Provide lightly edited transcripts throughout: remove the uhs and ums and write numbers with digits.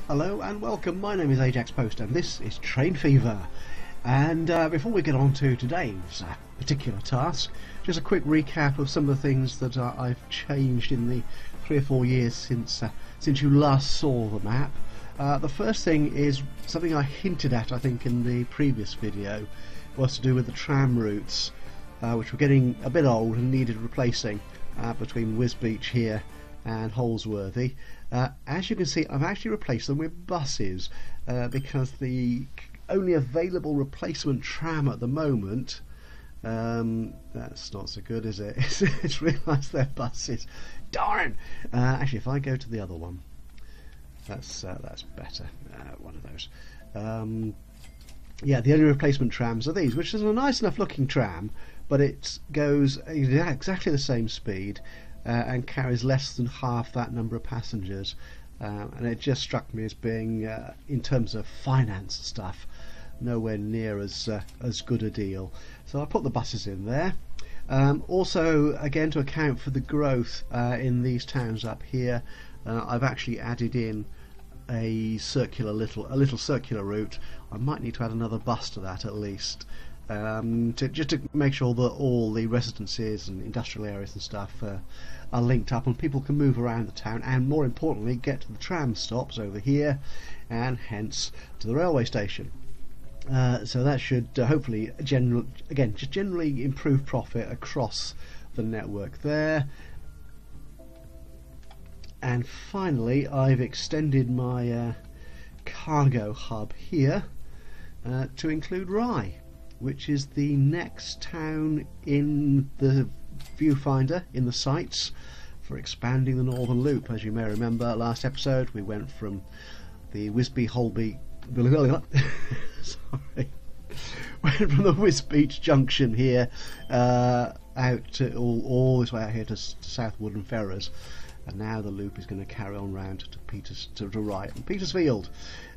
Hello and welcome, my name is Ajaxpost and this is Train Fever. And before we get on to today's particular task, just a quick recap of some of the things that I've changed in the 3 or 4 years since you last saw the map. The first thing is something I hinted at, I think, in the previous video, was to do with the tram routes, which were getting a bit old and needed replacing between Wisbeach here and Holsworthy. As you can see, I've actually replaced them with buses because the only available replacement tram at the moment, that's not so good, is it? It's realised they're buses. Darn! Actually, if I go to the other one, that's better. One of those. Yeah, the only replacement trams are these, which is a nice enough looking tram, but it goes exactly the same speed and carries less than half that number of passengers. And it just struck me as being, in terms of finance stuff, nowhere near as good a deal. So I put the buses in there. Also, again, to account for the growth in these towns up here, I've actually added in a little circular route. I might need to add another bus to that at least, just to make sure that all the residences and industrial areas and stuff are linked up and people can move around the town, and more importantly get to the tram stops over here and hence to the railway station. So that should hopefully generally improve profit across the network there. And finally, I've extended my cargo hub here to include Rye, which is the next town in the viewfinder, in the sights, for expanding the Northern Loop. As you may remember, last episode we went from the Wisbeach sorry, went from the Wisbeach junction here out to all this way out here to Southwood and Ferrers, and now the loop is going to carry on round to Rye and Petersfield.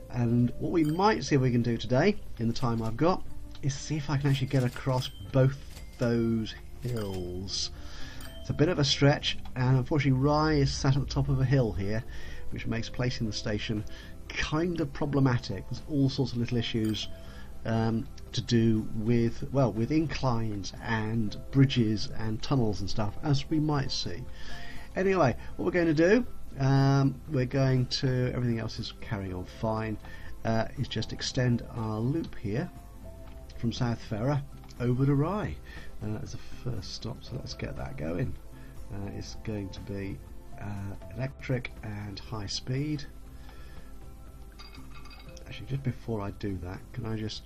And what we might see if we can do today, in the time I've got, is see if I can actually get across both those hills. It's a bit of a stretch, and unfortunately Rye is sat at the top of a hill here, which makes placing the station kind of problematic. There's all sorts of little issues to do with inclines and bridges and tunnels and stuff, as we might see. Anyway, what we're going to do, everything else is carrying on fine, is just extend our loop here from South Ferrer over to Rye as a first stop. So let's get that going. It's going to be electric and high speed. Actually, just before I do that, can I just,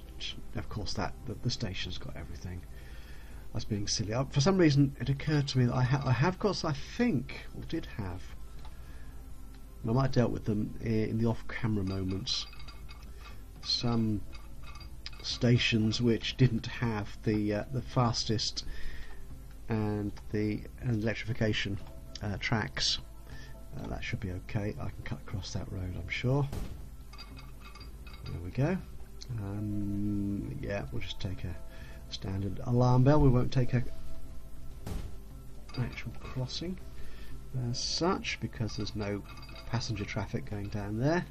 of course, the station's got everything. I was being silly. For some reason it occurred to me that I have got, I think, or did have, and I might have dealt with them in the off-camera moments, some stations which didn't have the fastest and the electrification tracks. That should be okay. I can cut across that road, I'm sure. There we go. Yeah, we'll just take a standard alarm bell. We won't take a actual crossing as such because there's no passenger traffic going down there.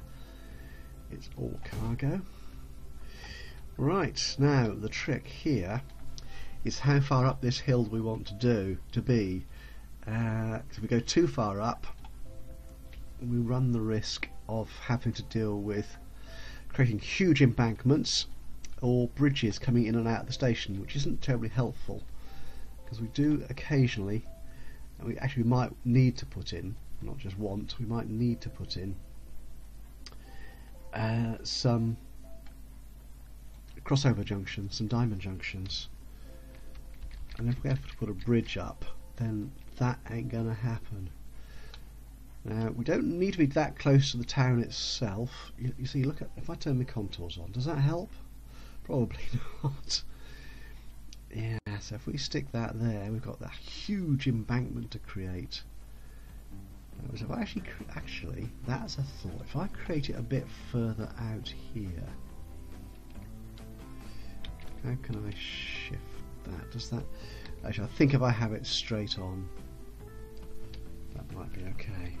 It's all cargo. Right, now the trick here is how far up this hill we want to be. If we go too far up, we run the risk of having to deal with creating huge embankments or bridges coming in and out of the station, which isn't terribly helpful, because we do occasionally, and we might need to put in, not just want, we might need to put in some crossover junctions, some diamond junctions, and if we have to put a bridge up, then that ain't gonna happen. Now, we don't need to be that close to the town itself. You see, look at, if I turn my contours on, does that help? Probably not. Yeah, so if we stick that there, we've got that huge embankment to create. So if I actually, that's a thought. If I create it a bit further out here, how can I shift that? Does that? Actually, I think if I have it straight on, that might be okay.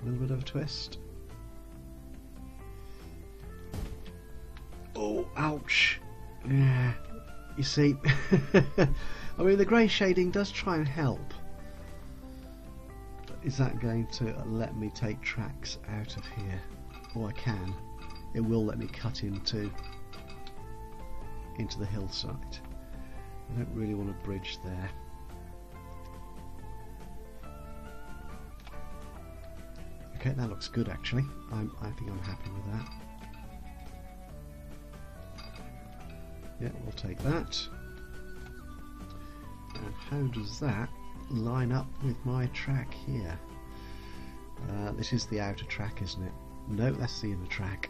A little bit of a twist. Oh, ouch. Yeah, you see, I mean the grey shading does try and help. But is that going to let me take tracks out of here? Oh, I can. It will let me cut into the hillside. I don't really want a bridge there. Okay, that looks good actually. I think I'm happy with that. Yeah, we'll take that. And how does that line up with my track here? This is the outer track, isn't it? No, that's the inner track.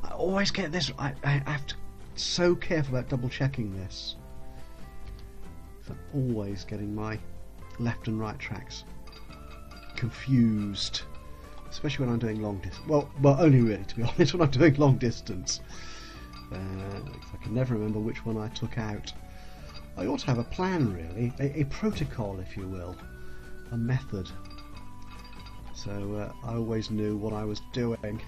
I always get this. I have to be so careful about double checking this. I'm always getting my left and right tracks confused, especially when I'm doing long distance. Well, only really, to be honest, when I'm doing long distance. I can never remember which one I took out. I ought to have a plan, really, a protocol, if you will, a method. So I always knew what I was doing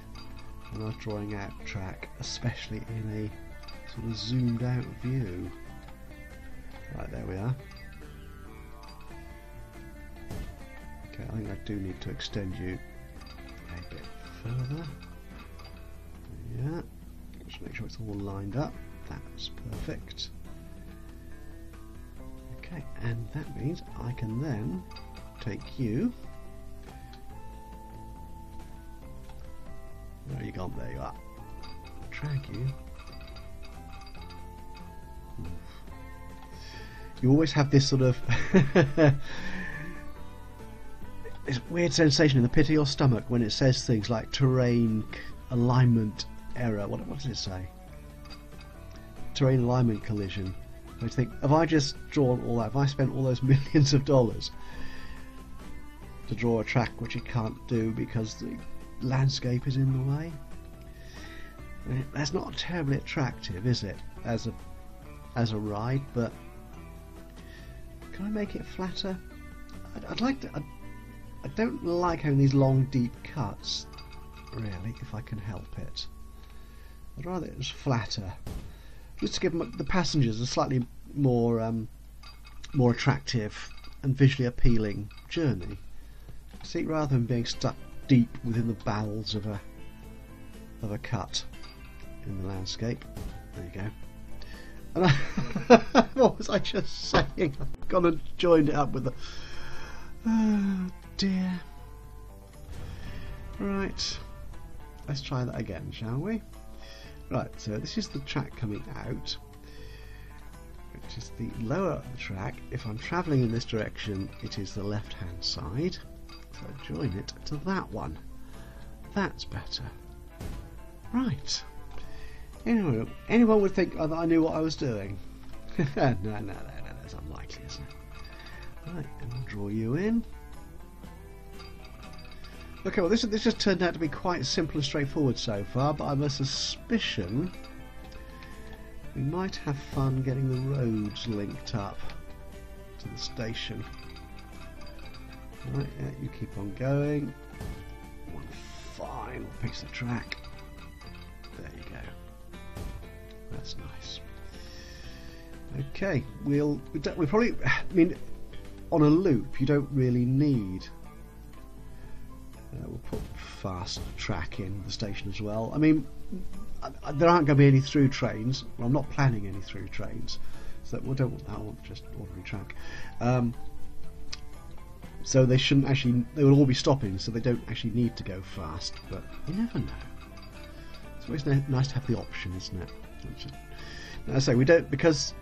when I was drawing out track, especially in a sort of zoomed out view. Right, there we are. Okay, I think I do need to extend you a bit further. Yeah. Just make sure it's all lined up. That's perfect. Okay, and that means I can then take you. Where are you gone? There you are. Drag you. You always have this sort of this weird sensation in the pit of your stomach when it says things like terrain alignment error. What does it say? Terrain alignment collision. I think, have I just drawn all that? Have I spent all those millions of dollars to draw a track which it can't do because the landscape is in the way? I mean, that's not terribly attractive, is it, as a ride? But can I make it flatter? I'd like to. I don't like having these long, deep cuts, really, if I can help it. I'd rather it was flatter, just to give the passengers a slightly more attractive and visually appealing journey. See, rather than being stuck deep within the bowels of a cut in the landscape. There you go. And what was I just saying? I've gone and joined it up with the. Oh dear. Right. Let's try that again, shall we? Right, so this is the track coming out, which is the lower of the track. If I'm travelling in this direction, it is the left hand side. So join it to that one. That's better. Right. Anyway, anyone would think that I knew what I was doing. No, that's unlikely, isn't it? Right, and I'll draw you in. Okay, well this just turned out to be quite simple and straightforward so far, but I have a suspicion we might have fun getting the roads linked up to the station. Right, yeah, you keep on going. One final piece of track. There you go. That's nice. Okay, we'll probably. I mean, on a loop, you don't really need. We'll put fast track in the station as well. I mean, there aren't going to be any through trains. Well, I'm not planning any through trains, so we don't want that. I want just ordinary track. So they shouldn't actually. They will all be stopping, so they don't actually need to go fast. But you never know. It's always nice to have the option, isn't it? As I say, we don't, because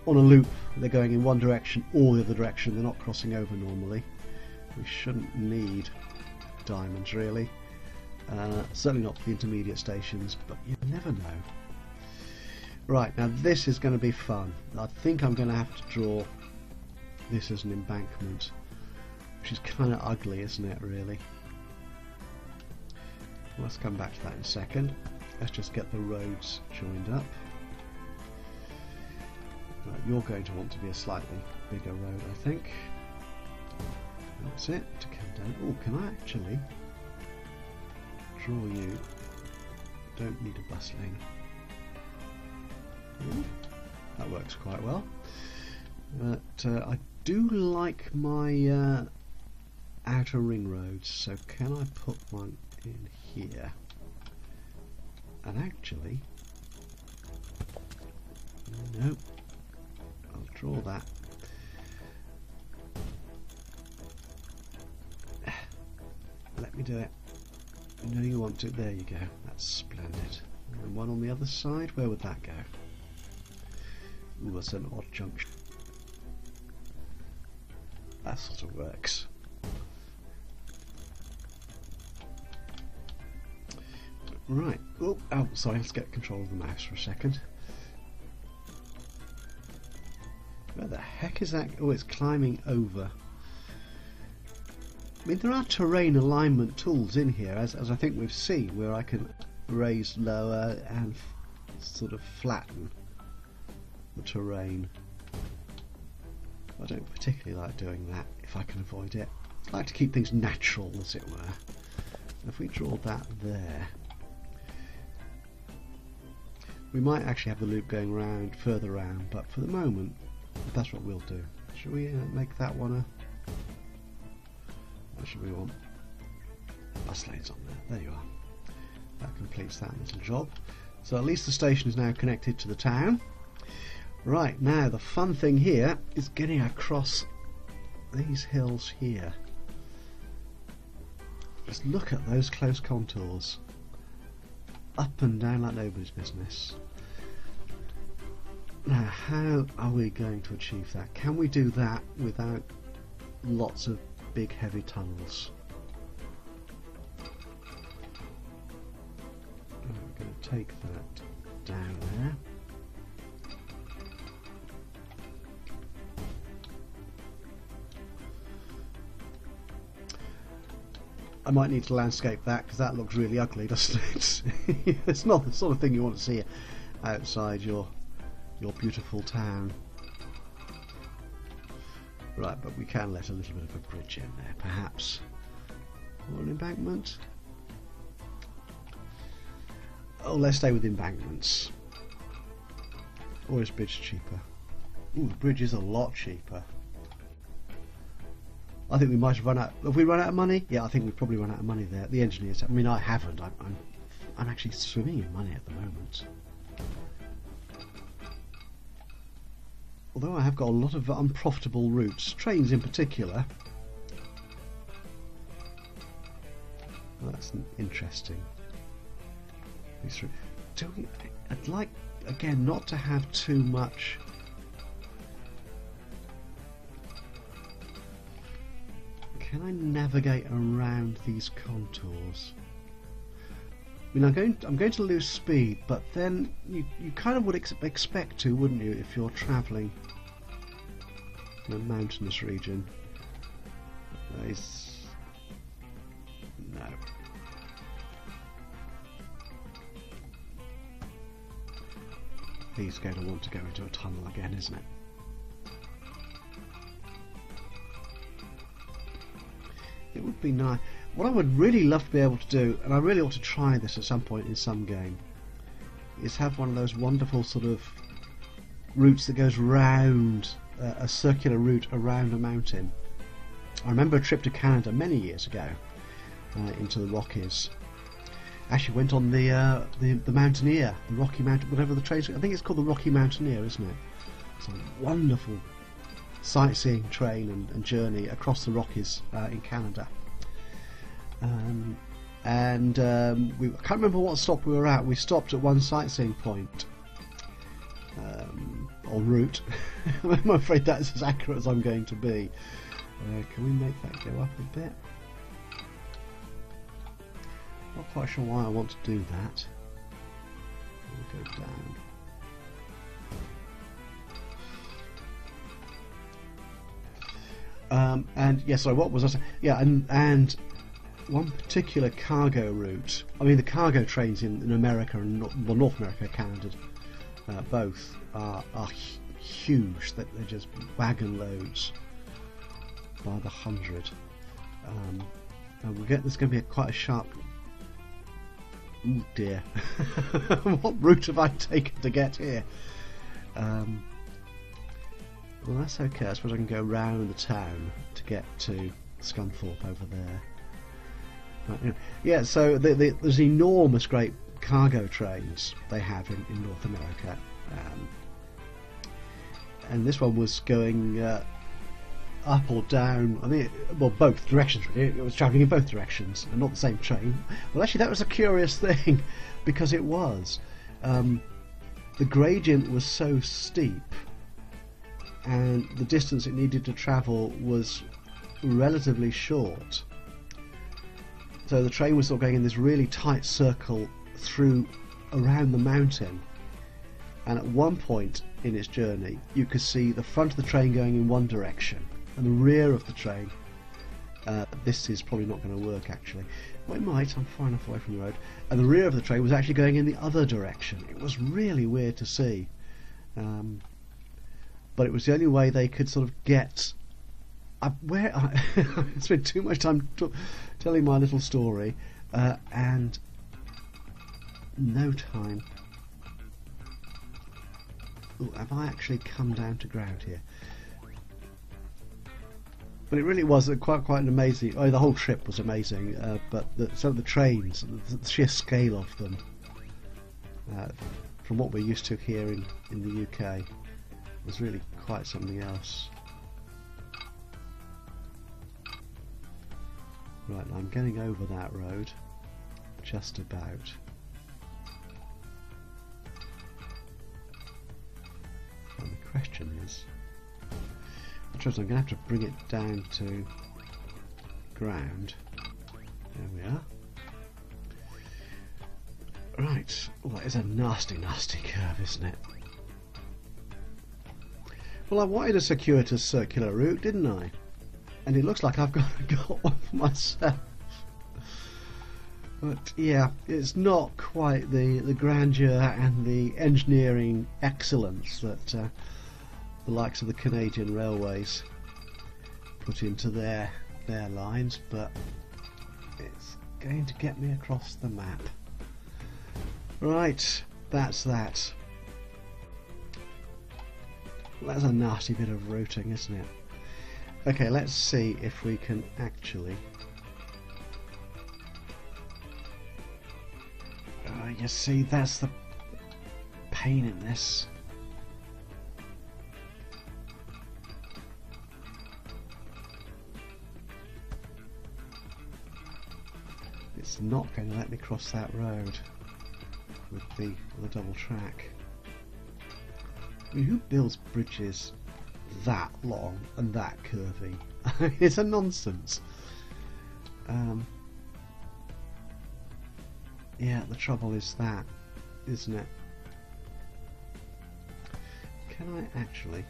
on a loop they're going in one direction or the other direction. They're not crossing over normally. We shouldn't need diamonds really. Certainly not for the intermediate stations, but you never know. Right, now this is going to be fun. I think I'm going to have to draw this as an embankment, which is kind of ugly, isn't it, really? Well, let's come back to that in a second. Let's just get the roads joined up. Right, you're going to want to be a slightly bigger road, I think. That's it, to come down. Oh, can I actually draw you don't need a bus lane. Ooh, that works quite well. But I do like my outer ring roads, so can I put one in here? And actually, no, I'll draw that. Let me do it. No, you want to. There you go. That's splendid. And one on the other side. Where would that go? Ooh, that's an odd junction. That sort of works. Right. Oh, sorry. Let's get control of the mouse for a second. Where the heck is that? Oh, it's climbing over. I mean, there are terrain alignment tools in here, as I think we've seen, where I can raise, lower, and sort of flatten the terrain. I don't particularly like doing that if I can avoid it. I like to keep things natural, as it were. If we draw that there, we might actually have the loop going round, further round, but for the moment, that's what we'll do. Shall we make that one a... What should we want? Bus lanes on there. There you are. That completes that little job. So at least the station is now connected to the town. Right, now the fun thing here is getting across these hills here. Just look at those close contours. Up and down like nobody's business. Now, how are we going to achieve that? Can we do that without lots of big heavy tunnels? We're going to take that down there. I might need to landscape that because that looks really ugly, doesn't it? It's not the sort of thing you want to see outside your beautiful town. Right, but we can let a little bit of a bridge in there, perhaps. Or an embankment? Oh, let's stay with embankments. Or is bridge cheaper? Ooh, the bridge is a lot cheaper. I think we might have run out. Have we run out of money? Yeah, I think we've probably run out of money there. The engineers. I mean, I haven't. I'm actually swimming in money at the moment. Although I have got a lot of unprofitable routes, trains in particular. Well, that's interesting. I'd like, again, not to have too much. Can I navigate around these contours? I mean, I'm going to lose speed, but then you kind of would expect to, wouldn't you, if you're travelling in a mountainous region? No. He's going to want to go into a tunnel again, isn't it? It would be nice. What I would really love to be able to do, and I really ought to try this at some point in some game, is have one of those wonderful sort of routes that goes round, a circular route around a mountain. I remember a trip to Canada many years ago, into the Rockies. Actually went on the Mountaineer, the Rocky Mountain, whatever the train. I think it's called the Rocky Mountaineer, isn't it? It's a wonderful sightseeing train and journey across the Rockies in Canada. I can't remember what stop we were at. We stopped at one sightseeing point en route. I'm afraid that's as accurate as I'm going to be. Can we make that go up a bit? Not quite sure why I want to do that. We'll go down. And yeah, sorry, what was I saying? Yeah, and one particular cargo route. I mean, the cargo trains in America and North America, Canada, both are huge. They're just wagon loads by the hundred. And there's going to be quite a sharp Oh dear. What route have I taken to get here? Well, that's okay. I suppose I can go round the town to get to Scunthorpe over there. But, yeah, so there's enormous great cargo trains they have in North America. And this one was going up or down. I mean, well, both directions. It was travelling in both directions, and not the same train. Well, actually, that was a curious thing, because it was. The gradient was so steep, and the distance it needed to travel was relatively short. So the train was sort of going in this really tight circle around the mountain, and at one point in its journey you could see the front of the train going in one direction and the rear of the train, this is probably not going to work actually, well it might, I'm far enough away from the road, and the rear of the train was actually going in the other direction. It was really weird to see, but it was the only way they could sort of get I spent too much time telling my little story, and no time. Ooh, have I actually come down to ground here? But it really was quite an amazing. The whole trip was amazing, but some of the trains, the sheer scale of them, from what we're used to here in the UK, was really quite something else. Right, I'm getting over that road, just about. And the question is, I'm going to have to bring it down to ground. There we are. Right, oh, that is a nasty curve, isn't it? Well, I wanted a circuitous circular route, didn't I? And it looks like I've got one for myself. But yeah, it's not quite the grandeur and the engineering excellence that the likes of the Canadian Railways put into their lines, but it's going to get me across the map. Right, that's that. That's a nasty bit of routing, isn't it? Okay, let's see if we can actually... you see, that's the pain in this. It's not going to let me cross that road with the double track. I mean, who builds bridges that long and that curvy? It's a nonsense. Yeah, the trouble is that, isn't it? Can I actually...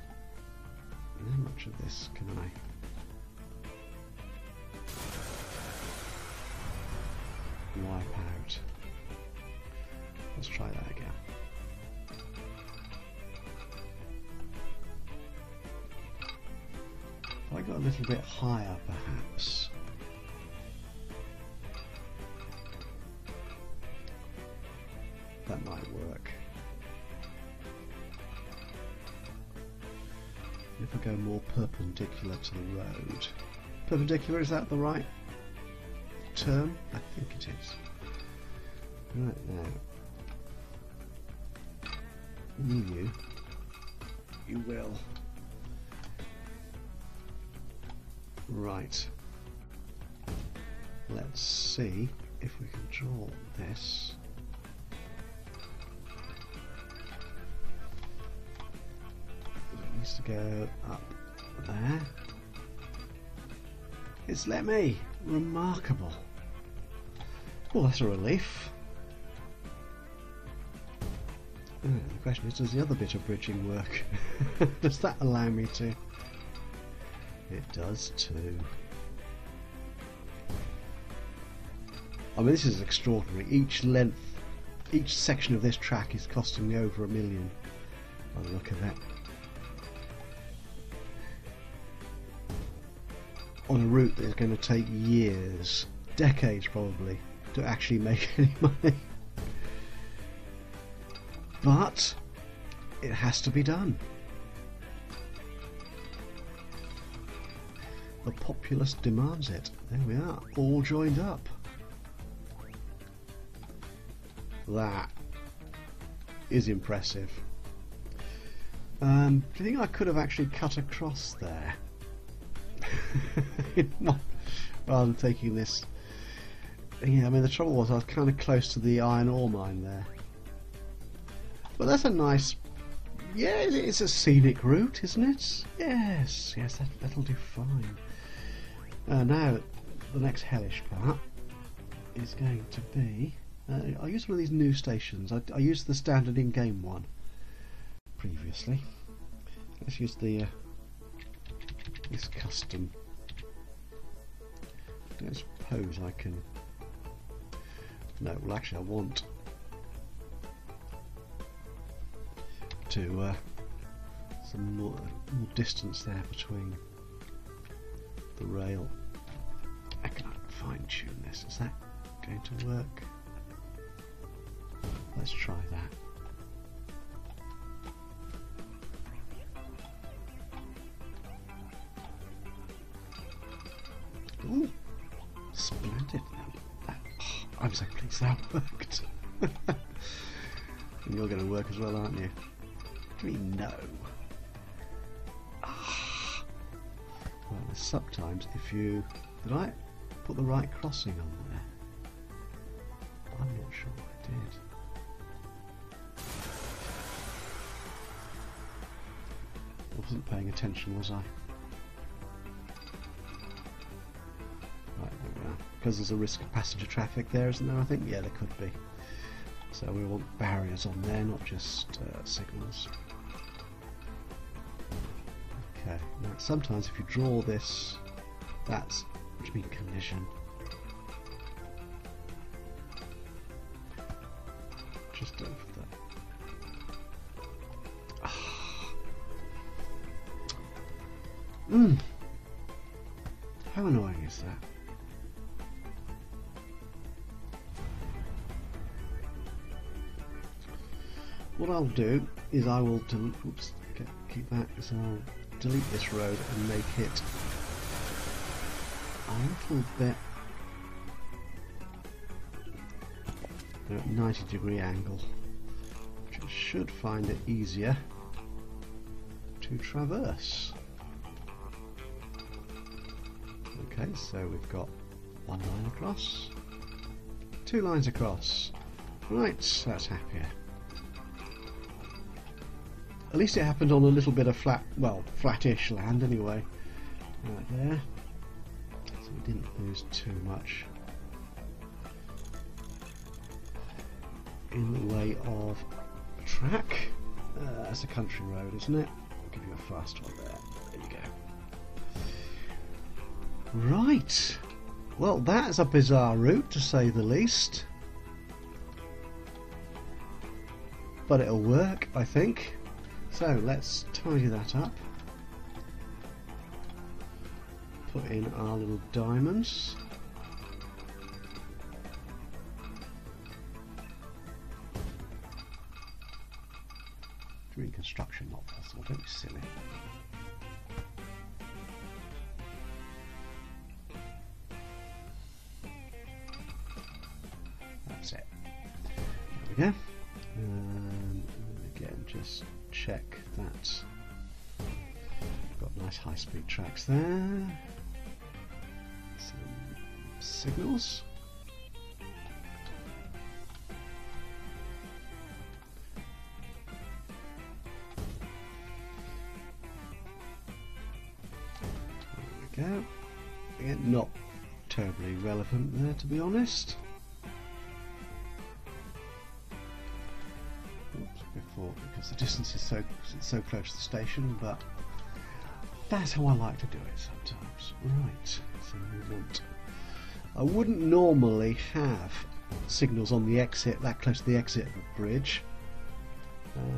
how much of this can I... wipe out? Let's try that again. If I got a little bit higher, perhaps. That might work. If I go more perpendicular to the road. Perpendicular, is that the right term? I think it is. Right now. You will. Right. Let's see if we can draw this. It needs to go up there. It's let me. Remarkable. Well, that's a relief. The question is, does the other bit of bridging work? Does that allow me to? It does too. I mean, this is extraordinary. Each section of this track is costing me over $1 million by the look of it. On a route that is going to take years, decades probably, to actually make any money. but it has to be done. The populace demands it. There we are, all joined up. That is impressive. Do you think I could have actually cut across there? Rather than taking this. Yeah, I mean the trouble was I was kind of close to the iron ore mine there. But that's a nice. Yeah, it's a scenic route, isn't it? Yes, that'll do fine. Now the next hellish part is going to be. I used one of these new stations. I used the standard in-game one previously. Let's use the this custom. I don't suppose I can. No, well actually I want to some more distance there between the rail. I can fine-tune this. Is that going to work? Let's try that. Ooh, splendid. I'm so pleased that worked. And you're going to work as well, aren't you? What do you mean no? Well, sometimes if you... Did I put the right crossing on there? I'm not sure I did. I wasn't paying attention, was I? Right, there we are. Because there's a risk of passenger traffic there, isn't there, I think? Yeah, there could be. So we want barriers on there, not just signals. Okay, now sometimes if you draw this, that's, what do you mean collision? Just over there. How annoying is that? What I'll do is I will keep that. So I'll delete this road and make it a little bit at 90-degree angle, which should find it easier to traverse. Okay, so we've got one line across, two lines across. Right, that's happier. At least it happened on a little bit of flat, well, flattish land anyway. Right there. So we didn't lose too much in the way of track. That's a country road, isn't it? I'll give you a fast one there. There you go. Right. Well, that's a bizarre route, to say the least. But it'll work, I think. So let's tidy that up. Put in our little diamonds. Reconstruction not possible, don't be silly. That's it. There we go. Again, just check that. Got nice high-speed tracks there. Some signals. There we go. Again, not terribly relevant there, to be honest. Because the distance is so close to the station, but that's how I like to do it sometimes. Right, so we want. I wouldn't normally have signals on the exit that close to the exit of a bridge,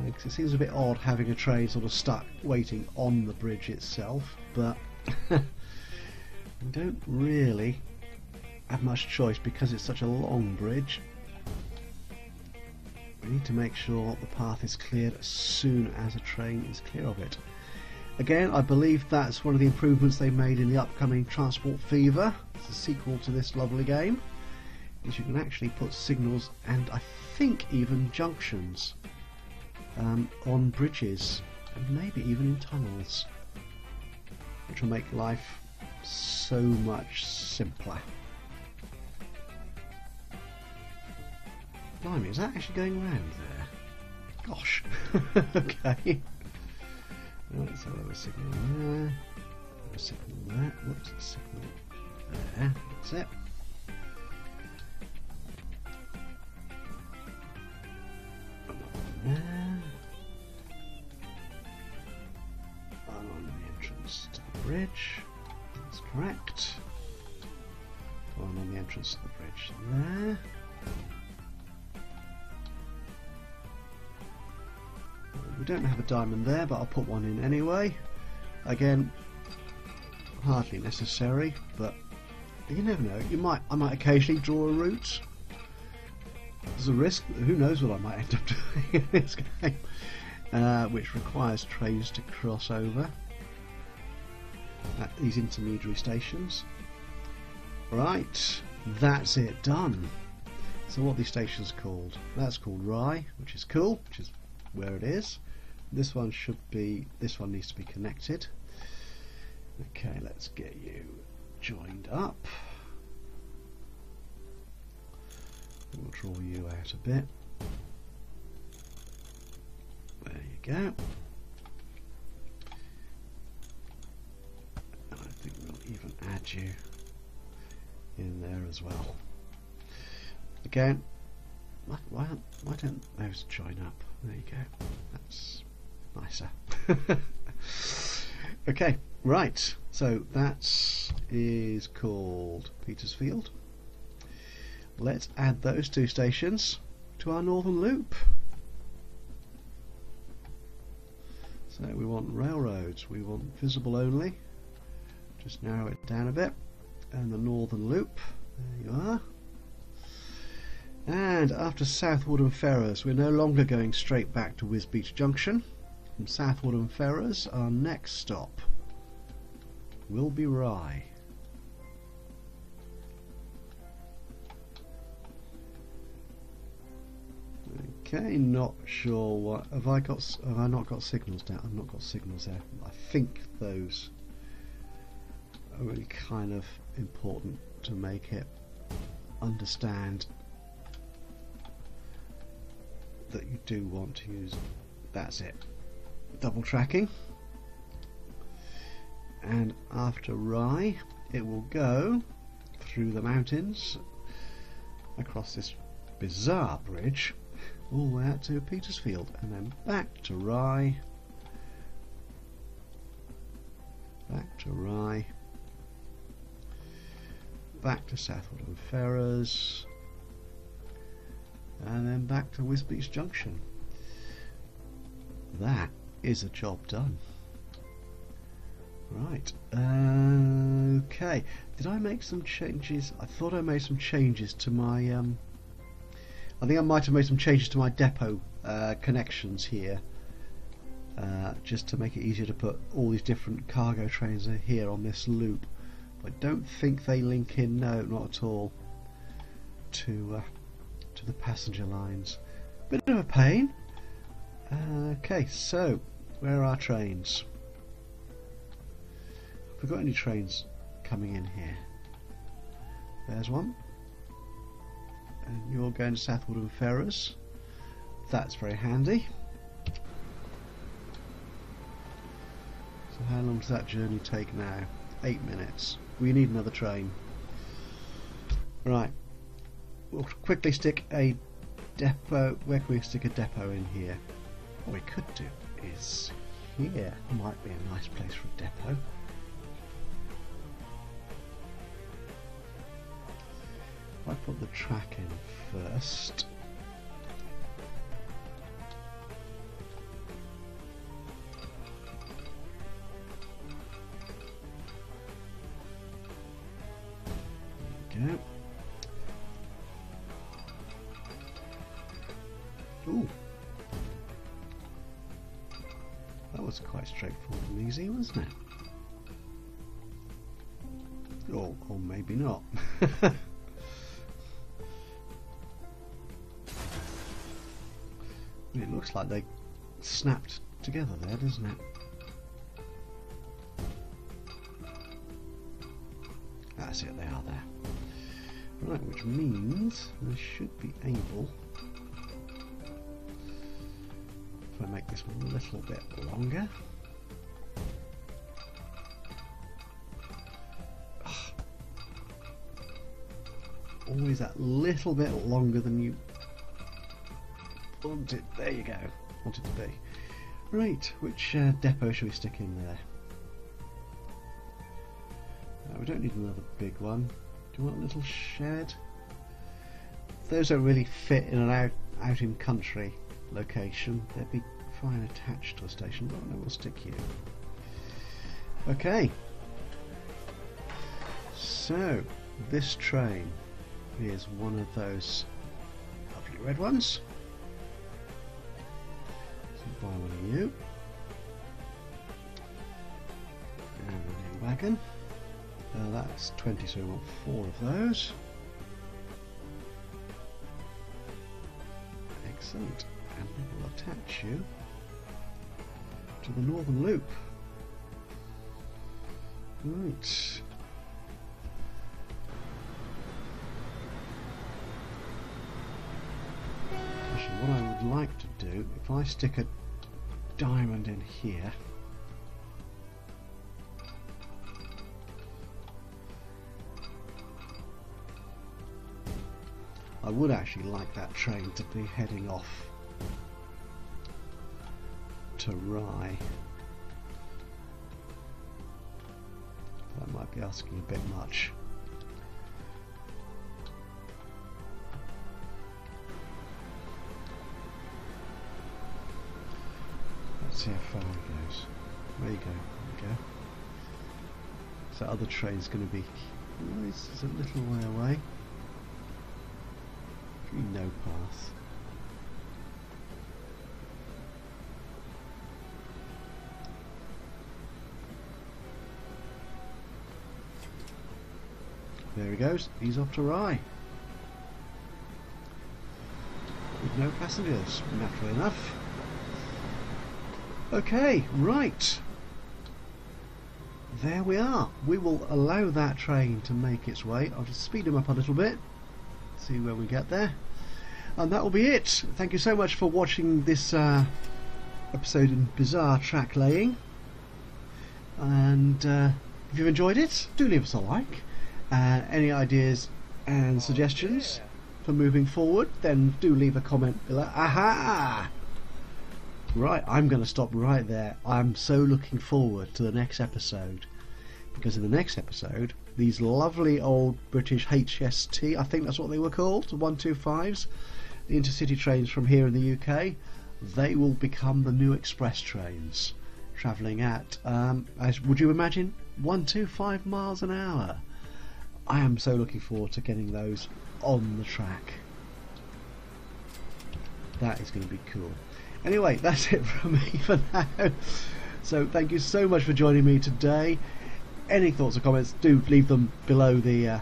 because it seems a bit odd having a train sort of stuck waiting on the bridge itself. But we don't really have much choice because it's such a long bridge. We need to make sure the path is cleared as soon as a train is clear of it. Again, I believe that's one of the improvements they made in the upcoming Transport Fever. It's a sequel to this lovely game. Is you can actually put signals and I think even junctions on bridges and maybe even in tunnels, which will make life so much simpler. Blimey, is that actually going around there? Gosh. Okay. Let's have a signal there. A signal there. Whoops, a signal there. That's it. There. And on the entrance to the bridge. That's correct. One on the entrance to the bridge there. We don't have a diamond there, but I'll put one in anyway. Again, hardly necessary, but you never know. I might occasionally draw a route. There's a risk. Who knows what I might end up doing in this game, which requires trains to cross over at these intermediary stations. Right, that's it done. So what are these stations called? That's called Rye, which is cool, which is where it is. This one needs to be connected. Okay, let's get you joined up. We'll draw you out a bit. There you go. And I think we'll even add you in there as well. Again, why don't those join up? There you go. That's nicer. Okay, right. So that is called Petersfield. Let's add those two stations to our northern loop. So we want railroads, we want visible only. Just narrow it down a bit. And the northern loop. There you are. And after Southwood and Ferrers, we're no longer going straight back to Wisbech Junction. From Southwood and Ferrers, our next stop will be Rye. Okay, not sure what have I not got signals down? I've not got signals there. I think those are really kind of important to make it understand that you do want to use. That's it. Double tracking. And after Rye, it will go through the mountains across this bizarre bridge all the way out to Petersfield and then back to Rye, back to Rye, back to Southwood and Ferrers, and then back to Wisbech Junction. That is a job done. Right, okay. Did I make some changes? I thought I made some changes to my I think I might have made some changes to my depot connections here, just to make it easier to put all these different cargo trains here on this loop. But I don't think they link in, no, not at all, to the passenger lines. Bit of a pain. Okay, so where are our trains? Have we got any trains coming in here? There's one. And you're going to Southwood and Ferrers. That's very handy. So how long does that journey take now? 8 minutes. We need another train. Right. We'll quickly stick a depot. Where can we stick a depot in here? What we could do is here. Might be a nice place for a depot. If I put the track in first. There we go. Ooh. That was quite straightforward and easy, wasn't it? Or maybe not. It looks like they snapped together there, doesn't it? That's it, they are there. Right, which means I should be able, if I make this one a little bit longer. Always that little bit longer than you want it. There you go. Want it to be. Right, which depot should we stick in there? We don't need another big one. Do you want a little shed? Those don't really fit in an out in country location. They'd be fine attached to a station, but no, we'll stick you. Okay. So this train is one of those lovely red ones. So buy one of you. And a new wagon. That's 20, so we want 4 of those. Excellent. And we will attach you to the northern loop. Right. Actually, what I would like to do, if I stick a diamond in here, I would actually like that train to be heading off to Rye. That might be asking a bit much. Let's see how far he goes. There you go, there you go. So other train's going to be, well, this is a little way away. No path. There he goes, he's off to Rye. With no passengers, naturally enough. Okay, right. There we are. We will allow that train to make its way. I'll just speed him up a little bit. See where we get there, and that will be it. Thank you so much for watching this episode in bizarre track laying, and if you've enjoyed it, do leave us a like. Any ideas and suggestions for moving forward, then do leave a comment below. Aha! Right, I'm going to stop right there. I'm so looking forward to the next episode, because in the next episode these lovely old British HST, I think that's what they were called, 125s, the intercity trains from here in the UK, they will become the new express trains, travelling at, as would you imagine, 125 miles an hour. I am so looking forward to getting those on the track. That is going to be cool. Anyway, that's it from me for now. So thank you so much for joining me today. Any thoughts or comments, do leave them below the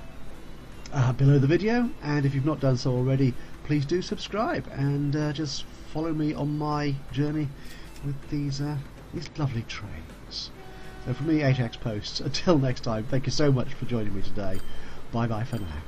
video, and if you've not done so already, please do subscribe and just follow me on my journey with these lovely trains. So from me, Ajaxpost, until next time, thank you so much for joining me today. Bye bye for now.